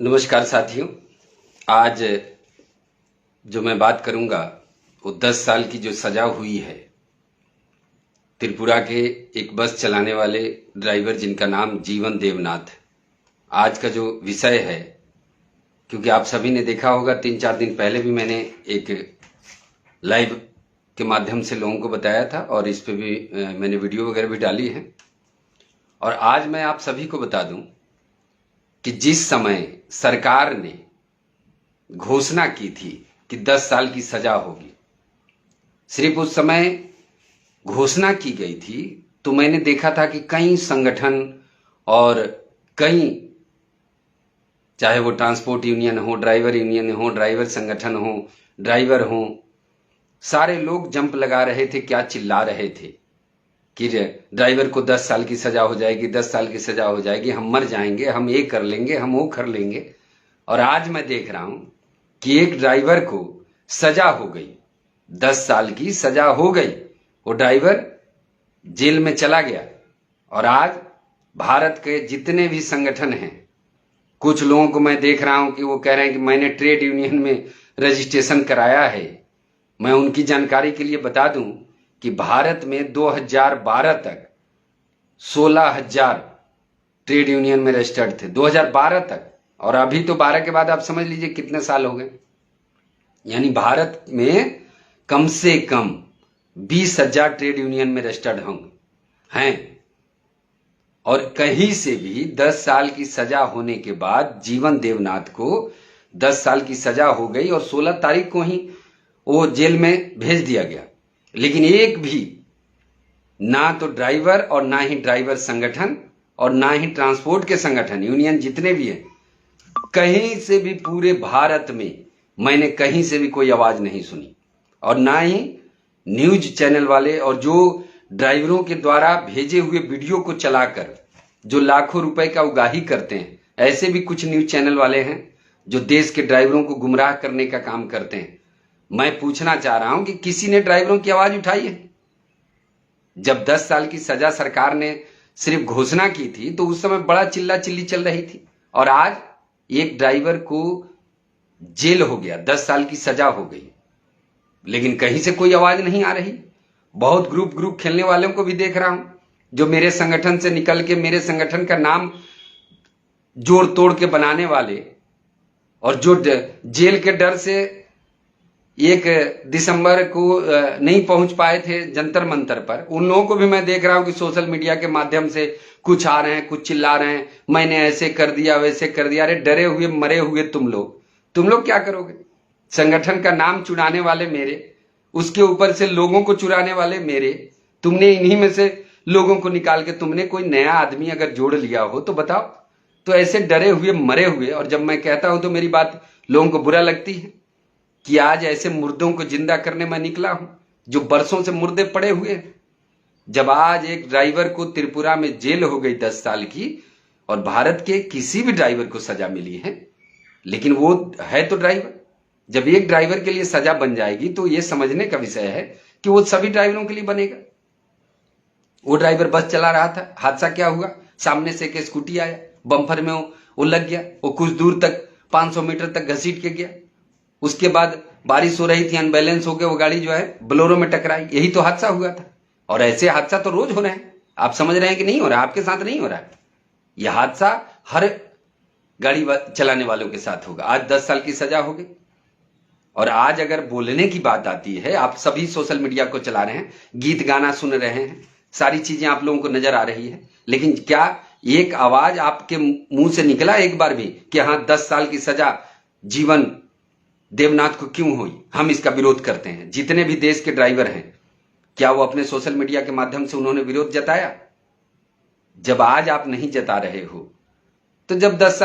नमस्कार साथियों। आज जो मैं बात करूंगा वो 10 साल की जो सजा हुई है त्रिपुरा के एक बस चलाने वाले ड्राइवर जिनका नाम जीवन देवनाथ। आज का जो विषय है, क्योंकि आप सभी ने देखा होगा 3-4 दिन पहले भी मैंने एक लाइव के माध्यम से लोगों को बताया था और इस पे भी मैंने वीडियो वगैरह भी डाली है। और आज मैं आप सभी को बता दूं कि जिस समय सरकार ने घोषणा की थी कि 10 साल की सजा होगी, सिर्फ उस समय घोषणा की गई थी तो मैंने देखा था कि कई संगठन और कई, चाहे वो ट्रांसपोर्ट यूनियन हो, ड्राइवर यूनियन हो, ड्राइवर संगठन हो, ड्राइवर हो, सारे लोग जंप लगा रहे थे, क्या चिल्ला रहे थे कि ड्राइवर को 10 साल की सजा हो जाएगी, 10 साल की सजा हो जाएगी, हम मर जाएंगे, हम ये कर लेंगे, हम वो कर लेंगे। और आज मैं देख रहा हूं कि एक ड्राइवर को सजा हो गई, 10 साल की सजा हो गई। वो ड्राइवर जेल में चला गया। और आज भारत के जितने भी संगठन हैं, कुछ लोगों को मैं देख रहा हूं कि वो कह रहे हैं कि मैंने ट्रेड यूनियन में रजिस्ट्रेशन कराया है। मैं उनकी जानकारी के लिए बता दूं कि भारत में 2012 तक 16,000 ट्रेड यूनियन में रजिस्टर्ड थे, 2012 तक। और अभी तो 12 के बाद आप समझ लीजिए कितने साल हो गए। यानी भारत में कम से कम 20,000 ट्रेड यूनियन में रजिस्टर्ड होंगे हैं। और कहीं से भी 10 साल की सजा होने के बाद जीवन देवनाथ को 10 साल की सजा हो गई और 16 तारीख को ही वो जेल में भेज दिया गया। लेकिन एक भी ना तो ड्राइवर और ना ही ड्राइवर संगठन और ना ही ट्रांसपोर्ट के संगठन यूनियन जितने भी हैं, कहीं से भी पूरे भारत में मैंने कहीं से भी कोई आवाज नहीं सुनी। और ना ही न्यूज चैनल वाले और जो ड्राइवरों के द्वारा भेजे हुए वीडियो को चलाकर जो लाखों रुपए का उगाही करते हैं, ऐसे भी कुछ न्यूज चैनल वाले हैं जो देश के ड्राइवरों को गुमराह करने का काम करते हैं। मैं पूछना चाह रहा हूं कि किसी ने ड्राइवरों की आवाज उठाई है? जब 10 साल की सजा सरकार ने सिर्फ घोषणा की थी तो उस समय बड़ा चिल्ला चिल्ली चल रही थी। और आज एक ड्राइवर को जेल हो गया, 10 साल की सजा हो गई, लेकिन कहीं से कोई आवाज नहीं आ रही। बहुत ग्रुप खेलने वालों को भी देख रहा हूं जो मेरे संगठन से निकल के मेरे संगठन का नाम जोड़ तोड़ के बनाने वाले और जो जेल के डर से 1 दिसंबर को नहीं पहुंच पाए थे जंतर मंतर पर, उन लोगों को भी मैं देख रहा हूं कि सोशल मीडिया के माध्यम से कुछ आ रहे हैं, कुछ चिल्ला रहे हैं, मैंने ऐसे कर दिया, वैसे कर दिया। अरे डरे हुए मरे हुए तुम लोग क्या करोगे? संगठन का नाम चुराने वाले मेरे, उसके ऊपर से लोगों को चुराने वाले मेरे। तुमने इन्हीं में से लोगों को निकाल के तुमने कोई नया आदमी अगर जोड़ लिया हो तो बताओ। तो ऐसे डरे हुए मरे हुए, और जब मैं कहता हूं तो मेरी बात लोगों को बुरा लगती है कि आज ऐसे मुर्दों को जिंदा करने मैं निकला हूं जो बरसों से मुर्दे पड़े हुए हैं। जब आज एक ड्राइवर को त्रिपुरा में जेल हो गई 10 साल की और भारत के किसी भी ड्राइवर को सजा मिली है, लेकिन वो है तो ड्राइवर। जब एक ड्राइवर के लिए सजा बन जाएगी तो ये समझने का विषय है कि वो सभी ड्राइवरों के लिए बनेगा। वो ड्राइवर बस चला रहा था, हादसा क्या हुआ? सामने से एक स्कूटी आया, बम्पर में वो लग गया, वो कुछ दूर तक 500 मीटर तक घसीट के गया। उसके बाद बारिश हो रही थी, अनबैलेंस हो गया, वो गाड़ी जो है बोलेरो में टकराई। यही तो हादसा हुआ था। और ऐसे हादसा तो रोज हो रहे हैं। आप समझ रहे हैं कि नहीं हो रहा? आपके साथ नहीं हो रहा है। यह हादसा हर गाड़ी चलाने वालों के साथ होगा। आज 10 साल की सजा हो गई। और आज अगर बोलने की बात आती है, आप सभी सोशल मीडिया को चला रहे हैं, गीत गाना सुन रहे हैं, सारी चीजें आप लोगों को नजर आ रही है, लेकिन क्या एक आवाज आपके मुंह से निकला एक बार भी कि हाँ 10 साल की सजा जीवन देवनाथ को क्यों हुई, हम इसका विरोध करते हैं? जितने भी देश के ड्राइवर हैं, क्या वो अपने सोशल मीडिया के माध्यम से उन्होंने विरोध जताया? जब आज आप नहीं जता रहे हो तो जब 10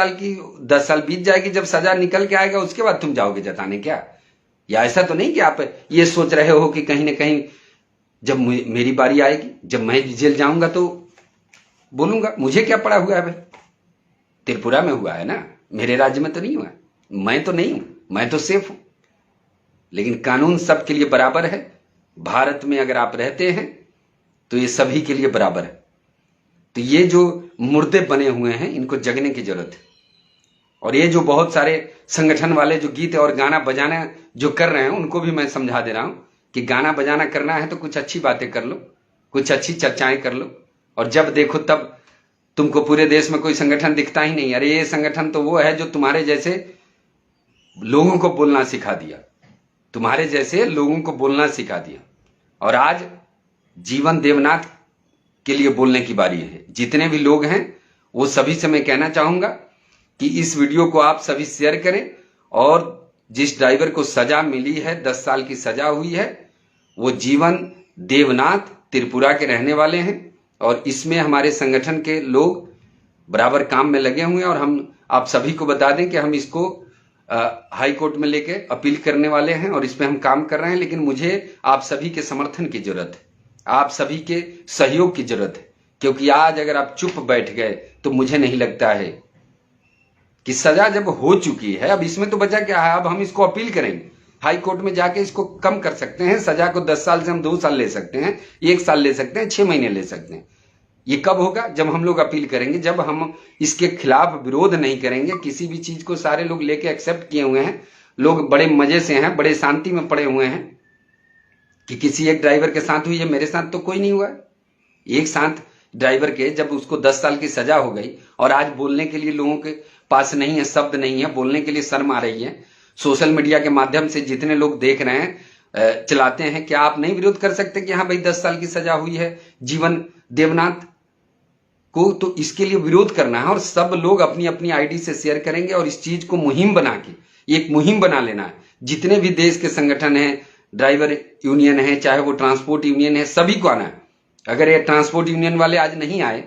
साल बीत जाएगी, जब सजा निकल के आएगा उसके बाद तुम जाओगे जताने क्या? या ऐसा तो नहीं कि आप ये सोच रहे हो कि कहीं ना कहीं जब मेरी बारी आएगी, जब मैं जेल जाऊंगा तो बोलूंगा मुझे क्या पड़ा हुआ है भाई? त्रिपुरा में हुआ है ना, मेरे राज्य में तो नहीं हुआ। मैं तो नहीं हूं, मैं तो सेफ हूं। लेकिन कानून सबके लिए बराबर है। भारत में अगर आप रहते हैं तो ये सभी के लिए बराबर है। तो ये जो मुर्दे बने हुए हैं, इनको जगने की जरूरत है। और ये जो बहुत सारे संगठन वाले जो गीत और गाना बजाना जो कर रहे हैं, उनको भी मैं समझा दे रहा हूं कि गाना बजाना करना है तो कुछ अच्छी बातें कर लो, कुछ अच्छी चर्चाएं कर लो, और जब देखो तब तुमको पूरे देश में कोई संगठन दिखता ही नहीं। अरे ये संगठन तो वो है जो तुम्हारे जैसे लोगों को बोलना सिखा दिया, तुम्हारे जैसे लोगों को बोलना सिखा दिया। और आज जीवन देवनाथ के लिए बोलने की बारी है। जितने भी लोग हैं वो सभी से मैं कहना चाहूंगा कि इस वीडियो को आप सभी शेयर करें, और जिस ड्राइवर को सजा मिली है, 10 साल की सजा हुई है, वो जीवन देवनाथ त्रिपुरा के रहने वाले हैं। और इसमें हमारे संगठन के लोग बराबर काम में लगे हुए हैं, और हम आप सभी को बता दें कि हम इसको हाई कोर्ट में लेके अपील करने वाले हैं, और इस पे हम काम कर रहे हैं। लेकिन मुझे आप सभी के समर्थन की जरूरत है, आप सभी के सहयोग की जरूरत है, क्योंकि आज अगर आप चुप बैठ गए तो मुझे नहीं लगता है कि सजा जब हो चुकी है, अब इसमें तो बचा क्या है। अब हम इसको अपील करेंगे, हाई कोर्ट में जाके इसको कम कर सकते हैं। सजा को 10 साल से हम 2 साल ले सकते हैं, 1 साल ले सकते हैं, 6 महीने ले सकते हैं। ये कब होगा? जब हम लोग अपील करेंगे, जब हम इसके खिलाफ विरोध नहीं करेंगे। किसी भी चीज को सारे लोग लेके एक्सेप्ट किए हुए हैं, लोग बड़े मजे से हैं, बड़े शांति में पड़े हुए हैं कि किसी एक ड्राइवर के साथ हुई है, मेरे साथ तो कोई नहीं हुआ। एक साथ ड्राइवर के जब उसको 10 साल की सजा हो गई, और आज बोलने के लिए लोगों के पास नहीं है, शब्द नहीं है, बोलने के लिए शर्म आ रही है। सोशल मीडिया के माध्यम से जितने लोग देख रहे हैं, चलाते हैं, क्या आप नहीं विरोध कर सकते कि हाँ भाई 10 साल की सजा हुई है जीवन देवनाथ को? तो इसके लिए विरोध करना है, और सब लोग अपनी अपनी आईडी से शेयर करेंगे, और इस चीज को मुहिम बना के एक मुहिम बना लेना है। जितने भी देश के संगठन हैं, ड्राइवर यूनियन है, चाहे वो ट्रांसपोर्ट यूनियन है, सभी को आना है। अगर ये ट्रांसपोर्ट यूनियन वाले आज नहीं आए,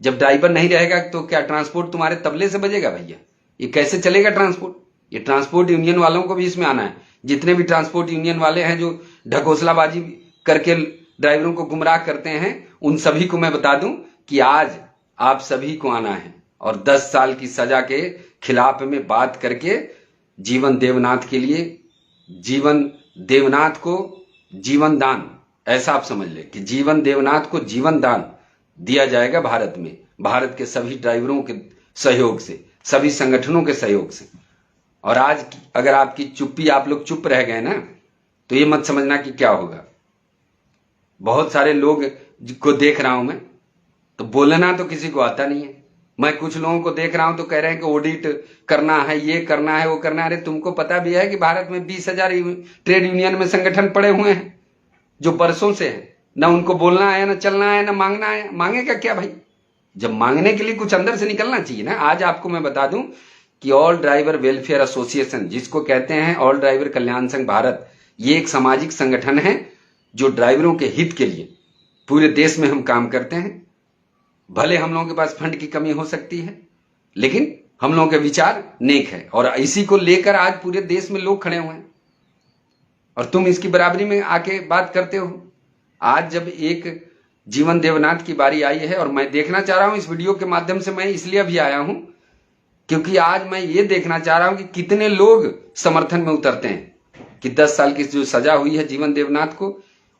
जब ड्राइवर नहीं रहेगा तो क्या ट्रांसपोर्ट तुम्हारे तबले से बजेगा भैया? ये कैसे चलेगा ट्रांसपोर्ट? ये ट्रांसपोर्ट यूनियन वालों को भी इसमें आना है। जितने भी ट्रांसपोर्ट यूनियन वाले हैं जो ढकोसलाबाजी करके ड्राइवरों को गुमराह करते हैं, उन सभी को मैं बता दूं कि आज आप सभी को आना है, और 10 साल की सजा के खिलाफ में बात करके जीवन देवनाथ के लिए, जीवन देवनाथ को जीवन दान, ऐसा आप समझ ले कि जीवन देवनाथ को जीवन दान दिया जाएगा भारत में, भारत के सभी ड्राइवरों के सहयोग से, सभी संगठनों के सहयोग से। और आज अगर आपकी चुप्पी, आप लोग चुप रह गए ना, तो ये मत समझना कि क्या होगा। बहुत सारे लोग को देख रहा हूं मैं, तो बोलना तो किसी को आता नहीं है। मैं कुछ लोगों को देख रहा हूं तो कह रहे हैं कि ऑडिट करना है, ये करना है, वो करना है। अरे तुमको पता भी है कि भारत में 20,000 ट्रेड यूनियन में संगठन पड़े हुए हैं जो बरसों से है, ना उनको बोलना है, ना चलना है, ना मांगना है। मांगेगा क्या भाई? जब मांगने के लिए कुछ अंदर से निकलना चाहिए ना। आज आपको मैं बता दूं कि ऑल ड्राइवर वेलफेयर एसोसिएशन, जिसको कहते हैं ऑल ड्राइवर कल्याण संघ भारत, ये एक सामाजिक संगठन है जो ड्राइवरों के हित के लिए पूरे देश में हम काम करते हैं। भले हम लोगों के पास फंड की कमी हो सकती है, लेकिन हम लोगों के विचार नेक है, और इसी को लेकर आज पूरे देश में लोग खड़े हुए हैं, और तुम इसकी बराबरी में आके बात करते हो। आज जब एक जीवन देवनाथ की बारी आई है, और मैं देखना चाह रहा हूं इस वीडियो के माध्यम से, मैं इसलिए अभी आया हूं क्योंकि आज मैं ये देखना चाह रहा हूं कि कितने लोग समर्थन में उतरते हैं कि 10 साल की जो सजा हुई है जीवन देवनाथ को,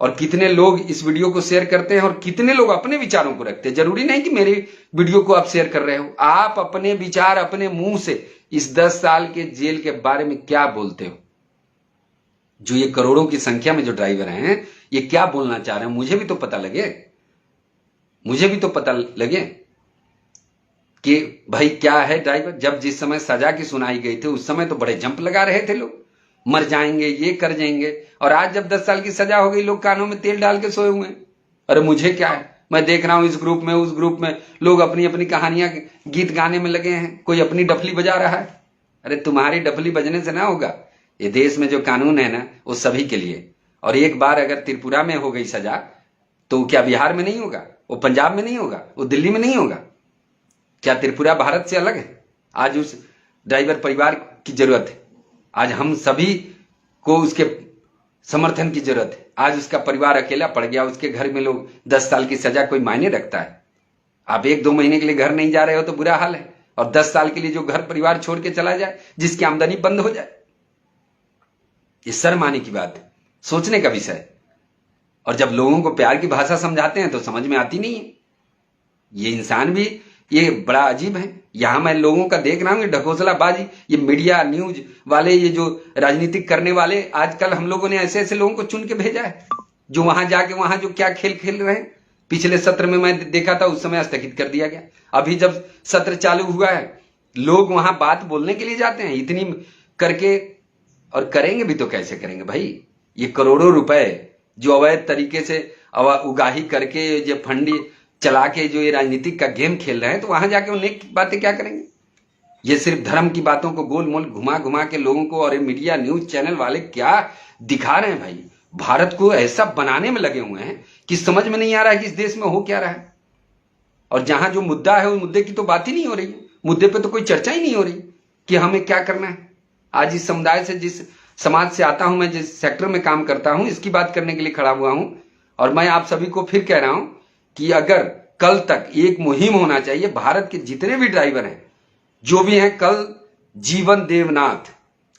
और कितने लोग इस वीडियो को शेयर करते हैं, और कितने लोग अपने विचारों को रखते हैं। जरूरी नहीं कि मेरे वीडियो को आप शेयर कर रहे हो, आप अपने विचार अपने मुंह से इस 10 साल के जेल के बारे में क्या बोलते हो। जो ये करोड़ों की संख्या में जो ड्राइवर हैं, ये क्या बोलना चाह रहे हैं, मुझे भी तो पता लगे, मुझे भी तो पता लगे कि भाई क्या है ड्राइवर। जब जिस समय सजा की सुनाई गई थी, उस समय तो बड़े जंप लगा रहे थे लोग, मर जाएंगे, ये कर जाएंगे। और आज जब 10 साल की सजा हो गई, लोग कानों में तेल डाल के सोए हुए हैं। अरे मुझे क्या है, मैं देख रहा हूं इस ग्रुप में, उस ग्रुप में लोग अपनी अपनी कहानियां, गीत गाने में लगे हैं, कोई अपनी डफली बजा रहा है। अरे तुम्हारी डफली बजने से ना होगा। ये देश में जो कानून है ना, वो सभी के लिए। और एक बार अगर त्रिपुरा में हो गई सजा, तो क्या बिहार में नहीं होगा, वो पंजाब में नहीं होगा, वो दिल्ली में नहीं होगा? क्या त्रिपुरा भारत से अलग है? आज उस ड्राइवर परिवार की जरूरत है, आज हम सभी को उसके समर्थन की जरूरत है। आज उसका परिवार अकेला पड़ गया, उसके घर में लोग 10 साल की सजा कोई मायने रखता है? आप 1-2 महीने के लिए घर नहीं जा रहे हो तो बुरा हाल है, और 10 साल के लिए जो घर परिवार छोड़ के चला जाए, जिसकी आमदनी बंद हो जाए, ये शर्म आने की बात है, सोचने का विषय है। और जब लोगों को प्यार की भाषा समझाते हैं तो समझ में आती नहीं है। ये इंसान भी ये बड़ा अजीब है। यहां मैं लोगों का देख रहा हूं, ये ढकोसलाबाजी, ये मीडिया न्यूज वाले, ये जो राजनीतिक करने वाले, आजकल हम लोगों ने ऐसे ऐसे लोगों को चुन के भेजा है जो वहां जाके वहां जो क्या खेल खेल रहे हैं। पिछले सत्र में मैं देखा था, उस समय स्थगित कर दिया गया। अभी जब सत्र चालू हुआ है, लोग वहां बात बोलने के लिए जाते हैं इतनी करके, और करेंगे भी तो कैसे करेंगे भाई। ये करोड़ों रुपए जो अवैध तरीके से उगाही करके जो फंडी चला के जो ये राजनीतिक का गेम खेल रहे हैं, तो वहां जाके उन्हें बातें क्या करेंगे। ये सिर्फ धर्म की बातों को गोल मोल घुमा घुमा के लोगों को, और मीडिया न्यूज चैनल वाले क्या दिखा रहे हैं भाई। भारत को ऐसा बनाने में लगे हुए हैं कि समझ में नहीं आ रहा है कि इस देश में हो क्या रहा है। और जहां जो मुद्दा है उस मुद्दे की तो बात ही नहीं हो रही, मुद्दे पे तो कोई चर्चा ही नहीं हो रही कि हमें क्या करना है। आज इस समुदाय से, जिस समाज से आता हूं मैं, जिस सेक्टर में काम करता हूं, इसकी बात करने के लिए खड़ा हुआ हूं। और मैं आप सभी को फिर कह रहा हूं कि अगर कल तक एक मुहिम होना चाहिए, भारत के जितने भी ड्राइवर हैं जो भी हैं, कल जीवन देवनाथ,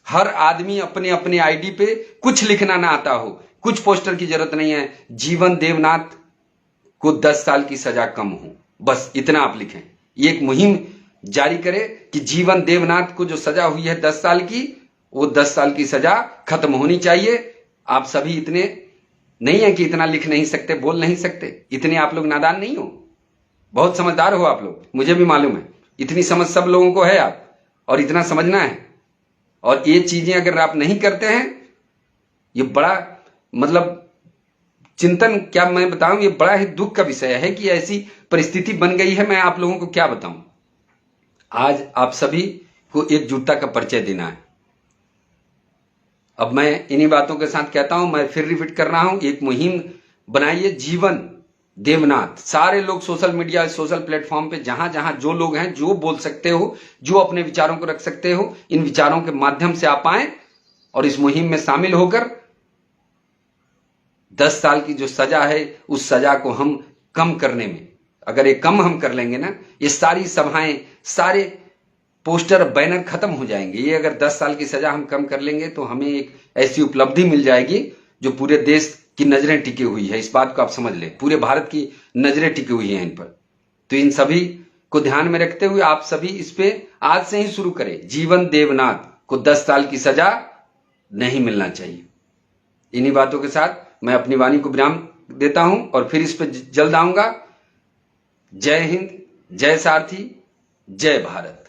हर आदमी अपने अपने आईडी पे कुछ लिखना ना आता हो, कुछ पोस्टर की जरूरत नहीं है, जीवन देवनाथ को 10 साल की सजा कम हो, बस इतना आप लिखें। एक मुहिम जारी करें कि जीवन देवनाथ को जो सजा हुई है 10 साल की, वो 10 साल की सजा खत्म होनी चाहिए। आप सभी इतने नहीं है कि इतना लिख नहीं सकते, बोल नहीं सकते, इतने आप लोग नादान नहीं हो, बहुत समझदार हो आप लोग, मुझे भी मालूम है। इतनी समझ सब लोगों को है आप, और इतना समझना है। और ये चीजें अगर आप नहीं करते हैं, ये बड़ा मतलब चिंतन, क्या मैं बताऊं, ये बड़ा ही दुख का विषय है कि ऐसी परिस्थिति बन गई है। मैं आप लोगों को क्या बताऊं। आज आप सभी को एकजुटता का परिचय देना है। अब मैं इन्हीं बातों के साथ कहता हूं, मैं फिर रिपीट कर रहा हूं, एक मुहिम बनाइए, जीवन देवनाथ। सारे लोग सोशल मीडिया, सोशल प्लेटफॉर्म पे जहां जहां जो लोग हैं, जो बोल सकते हो, जो अपने विचारों को रख सकते हो, इन विचारों के माध्यम से आप आए और इस मुहिम में शामिल होकर 10 साल की जो सजा है, उस सजा को हम कम करने में, अगर ये कम हम कर लेंगे ना, ये सारी सभाएं, सारे पोस्टर बैनर खत्म हो जाएंगे। ये अगर 10 साल की सजा हम कम कर लेंगे तो हमें एक ऐसी उपलब्धि मिल जाएगी जो पूरे देश की नजरें टिकी हुई है। इस बात को आप समझ लें, पूरे भारत की नजरें टिकी हुई हैं इन पर। तो इन सभी को ध्यान में रखते हुए आप सभी इस पे आज से ही शुरू करें। जीवन देवनाथ को 10 साल की सजा नहीं मिलना चाहिए। इन्हीं बातों के साथ मैं अपनी वाणी को विराम देता हूं और फिर इस पर जल्द आऊंगा। जय हिंद, जय सारथी, जय भारत।